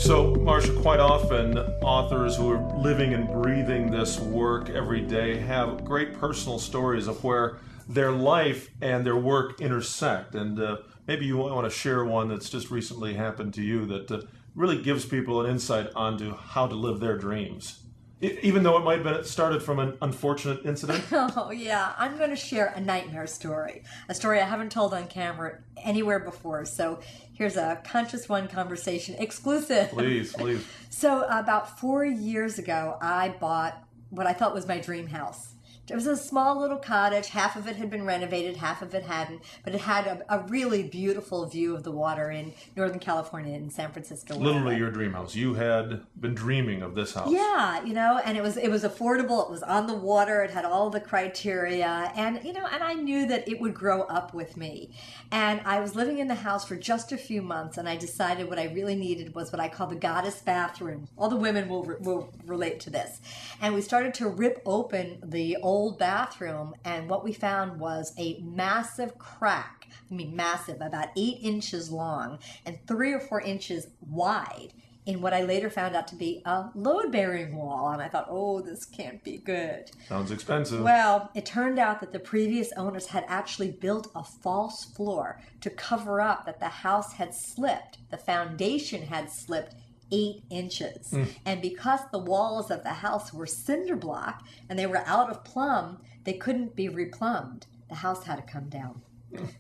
So, Marcia, quite often authors who are living and breathing this work every day have great personal stories of where their life and their work intersect. And maybe you want to share one that's just recently happened to you that really gives people an insight onto how to live their dreams. Even though it might have been started from an unfortunate incident? Oh, yeah. I'm going to share a nightmare story. A story I haven't told on camera anywhere before. So here's a Conscious One conversation exclusive. Please, please. So about 4 years ago, I bought what I thought was my dream house. It was a small little cottage. Half of it had been renovated, half of it hadn't. But it had a really beautiful view of the water in Northern California, in San Francisco. Literally your dream house. You had been dreaming of this house. Yeah, and it was affordable. It was on the water. It had all the criteria, and and I knew that it would grow up with me. And I was living in the house for just a few months, and I decided what I really needed was what I call the goddess bathroom. All the women will relate to this. And we started to rip open the old bathroom, and what we found was a massive crack. I mean, massive, about 8 inches long and 3 or 4 inches wide, in what I later found out to be a load-bearing wall. And I thought, oh, this can't be good. Sounds expensive. Well, it turned out that the previous owners had actually built a false floor to cover up that the house had slipped. The foundation had slipped 8 inches. And because the walls of the house were cinder block and they were out of plumb, they couldn't be replumbed. The house had to come down.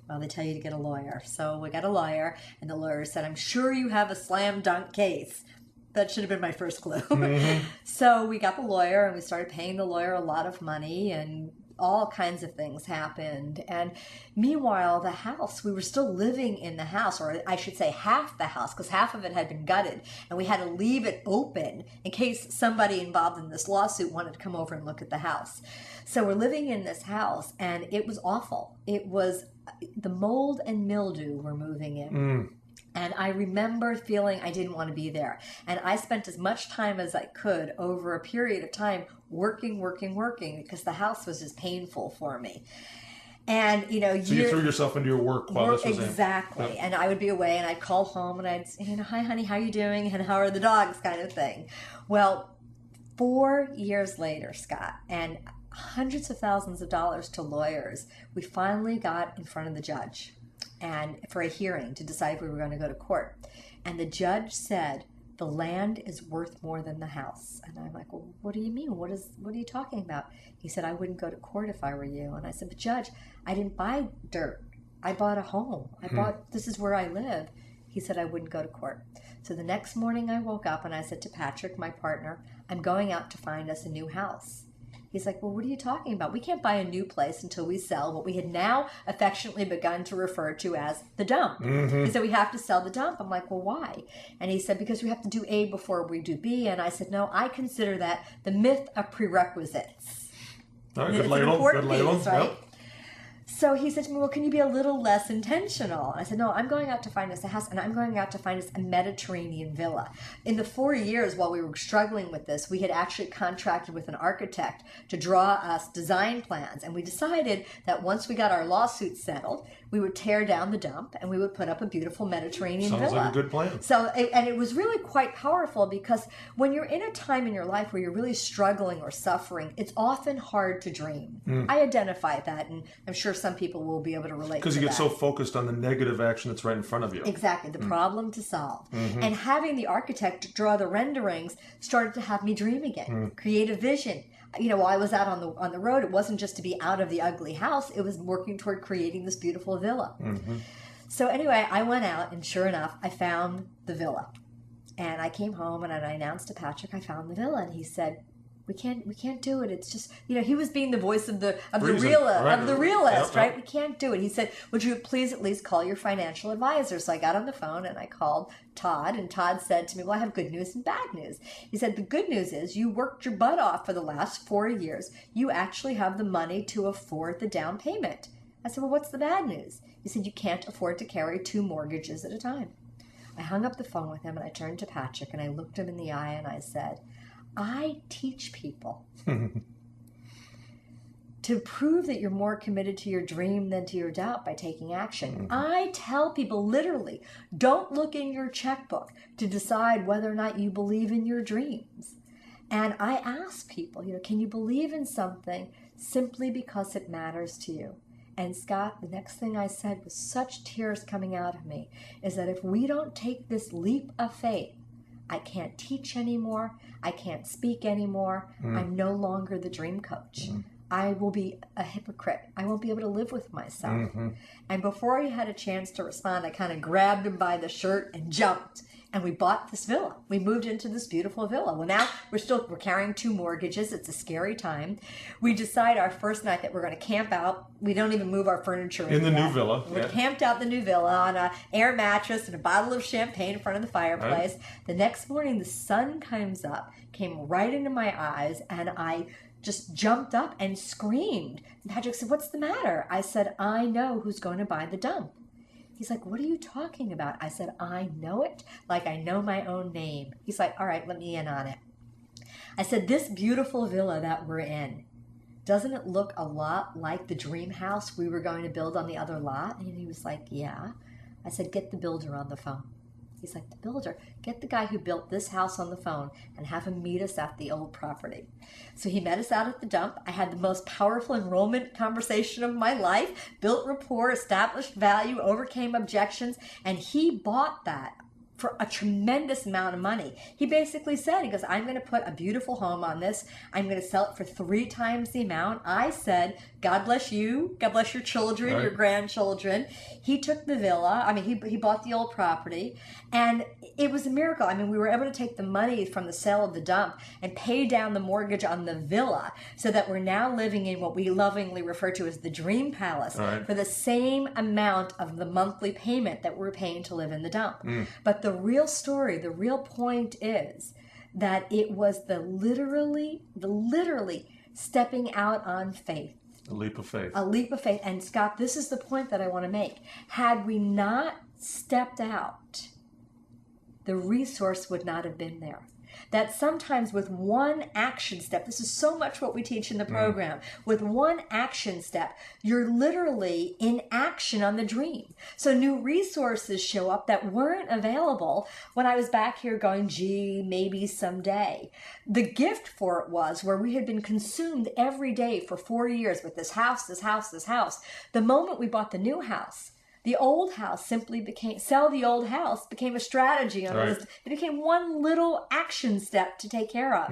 Well, they tell you to get a lawyer. So we got a lawyer, and the lawyer said, I'm sure you have a slam dunk case. That should have been my first clue. So we got the lawyer, and we started paying the lawyer a lot of money, and all kinds of things happened. And meanwhile, the house, we were still living in the house, or I should say half the house, because half of it had been gutted, and we had to leave it open in case somebody involved in this lawsuit wanted to come over and look at the house. So we're living in this house, and it was awful. It was, the mold and mildew were moving in. And I remember feeling I didn't want to be there. And I spent as much time as I could over a period of time working, because the house was just painful for me. And, So you threw yourself into your work while this was exactly. in. Yep. And I would be away, and I'd call home, and I'd say, hi, honey, how you doing? And how are the dogs, kind of thing. Well, 4 years later, Scott, and hundreds of thousands of dollars to lawyers, we finally got in front of the judge, and for a hearing to decide if we were going to go to court. And the judge said, the land is worth more than the house. And I'm like, well, what do you mean? What are you talking about? He said, I wouldn't go to court if I were you. And I said, but Judge, I didn't buy dirt. I bought a home. This is where I live. He said, I wouldn't go to court. So the next morning I woke up and I said to Patrick, my partner, I'm going out to find us a new house. He's like, well, what are you talking about? We can't buy a new place until we sell what we had now affectionately begun to refer to as the dump. He said, we have to sell the dump. I'm like, well, why? And he said, because we have to do A before we do B. And I said, no, I consider that the myth of prerequisites. All right, It's good label. an important Good label. piece, right? Yep. So he said to me, well, can you be a little less intentional? I said, no, I'm going out to find us a house, and I'm going out to find us a Mediterranean villa. In the 4 years while we were struggling with this, we had actually contracted with an architect to draw us design plans. And we decided that once we got our lawsuit settled, we would tear down the dump and we would put up a beautiful Mediterranean villa. Sounds like a good plan. So, and it was really quite powerful, because when you're in a time in your life where you're really struggling or suffering, it's often hard to dream. I identify that, and I'm sure some people will be able to relate to that. Because you get so focused on the negative action that's right in front of you. Exactly, the problem to solve. And having the architect draw the renderings started to have me dream again, create a vision. While I was out on the road, it wasn't just to be out of the ugly house, it was working toward creating this beautiful villa. So anyway, I went out, and sure enough, I found the villa. And I came home and I announced to Patrick I found the villa, and he said, we can't do it. It's just, he was being the voice of the realist, right? We can't do it. He said, would you please at least call your financial advisor? So I got on the phone and I called Todd, and Todd said to me, well, I have good news and bad news. He said, the good news is you worked your butt off for the last 4 years. You actually have the money to afford the down payment. I said, well, what's the bad news? He said, you can't afford to carry 2 mortgages at a time. I hung up the phone with him, and I turned to Patrick and I looked him in the eye and I said, I teach people to prove that you're more committed to your dream than to your doubt by taking action. I tell people literally, don't look in your checkbook to decide whether or not you believe in your dreams. And I ask people, can you believe in something simply because it matters to you? And Scott, the next thing I said with such tears coming out of me is that if we don't take this leap of faith, I can't teach anymore. I can't speak anymore. I'm no longer the dream coach. I will be a hypocrite. I won't be able to live with myself. And before he had a chance to respond, I kind of grabbed him by the shirt and jumped. And we bought this villa. We moved into this beautiful villa. Well, now we're carrying 2 mortgages. It's a scary time. We decide our first night that we're going to camp out. We don't even move our furniture in the new villa. We camped out the new villa on an air mattress and a bottle of champagne in front of the fireplace. Right. The next morning, the sun came right into my eyes, and I just jumped up and screamed. And Patrick said, "What's the matter?" I said, "I know who's going to buy the dump." He's like, "What are you talking about?" I said, "I know it like I know my own name." He's like, "All right, let me in on it." I said, "This beautiful villa that we're in, doesn't it look a lot like the dream house we were going to build on the other lot?" And he was like, "Yeah." I said, "Get the builder on the phone." He's like, "The builder? Get the guy who built this house on the phone and have him meet us at the old property." So he met us out at the dump. I had the most powerful enrollment conversation of my life, built rapport, established value, overcame objections, and he bought that for a tremendous amount of money. He basically said, he goes, "I'm going to put a beautiful home on this. I'm going to sell it for 3 times the amount." I said, "God bless you. God bless your children, right, your grandchildren." He took the villa. I mean, he bought the old property, and it was a miracle. I mean, we were able to take the money from the sale of the dump and pay down the mortgage on the villa so that we're now living in what we lovingly refer to as the dream palace, right, for the same amount of the monthly payment that we're paying to live in the dump. But the real story, the real point is that it was the literally stepping out on faith. A leap of faith. A leap of faith. And Scott, this is the point that I want to make. Had we not stepped out, the resource would not have been there. That sometimes with one action step, this is so much what we teach in the program, with one action step, you're literally in action on the dream. So new resources show up that weren't available when I was back here going, gee, maybe someday. The gift for it was where we had been consumed every day for 4 years with this house, this house, this house. The moment we bought the new house, the old house simply became a strategy on the list. It became one little action step to take care of.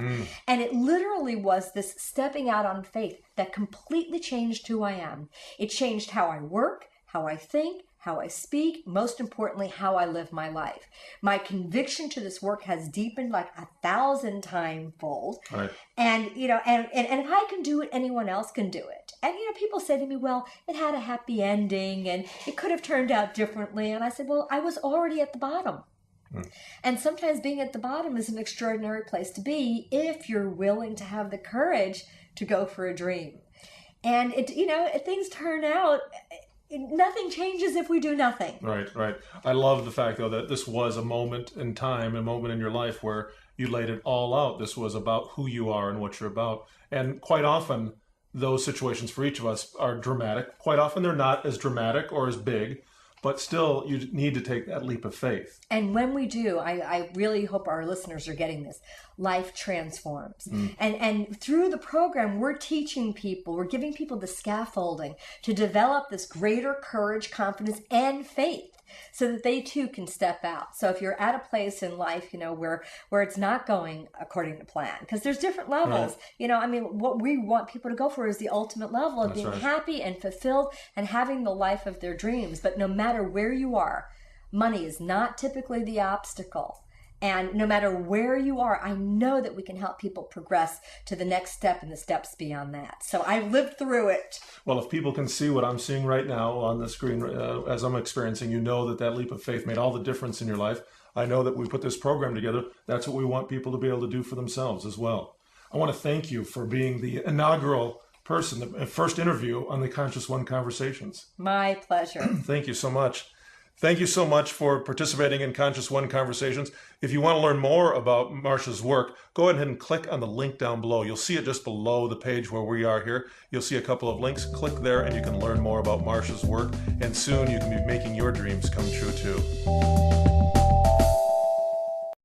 And it literally was this stepping out on faith that completely changed who I am. It changed how I work, how I think, how I speak, most importantly, how I live my life. My conviction to this work has deepened like 1,000 times fold. Right. And, and if I can do it, anyone else can do it. And, people say to me, well, it had a happy ending and it could have turned out differently. And I said, well, I was already at the bottom. And sometimes being at the bottom is an extraordinary place to be if you're willing to have the courage to go for a dream. And, things turn out... Nothing changes if we do nothing. Right. I love the fact, though, that this was a moment in time, a moment in your life where you laid it all out. This was about who you are and what you're about. And quite often, those situations for each of us are dramatic. Quite often, they're not as dramatic or as big, but still, you need to take that leap of faith. And when we do, I really hope our listeners are getting this. Life transforms. And through the program, we're teaching people, we're giving people the scaffolding to develop this greater courage, confidence, and faith so that they too can step out. So if you're at a place in life, where it's not going according to plan, because there's different levels, right. What we want people to go for is the ultimate level of being happy and fulfilled and having the life of their dreams. But no matter where you are, money is not typically the obstacle. And no matter where you are, I know that we can help people progress to the next step and the steps beyond that. So I lived through it. Well, if people can see what I'm seeing right now on the screen as I'm experiencing, that leap of faith made all the difference in your life. I know that we put this program together. That's what we want people to be able to do for themselves as well. I want to thank you for being the inaugural person, the first interview on the Conscious One Conversations. My pleasure. Thank you so much. Thank you so much for participating in Conscious One Conversations. If you want to learn more about Marcia's work, go ahead and click on the link down below. You'll see it just below the page where we are here. You'll see a couple of links. Click there and you can learn more about Marcia's work. And soon you can be making your dreams come true too.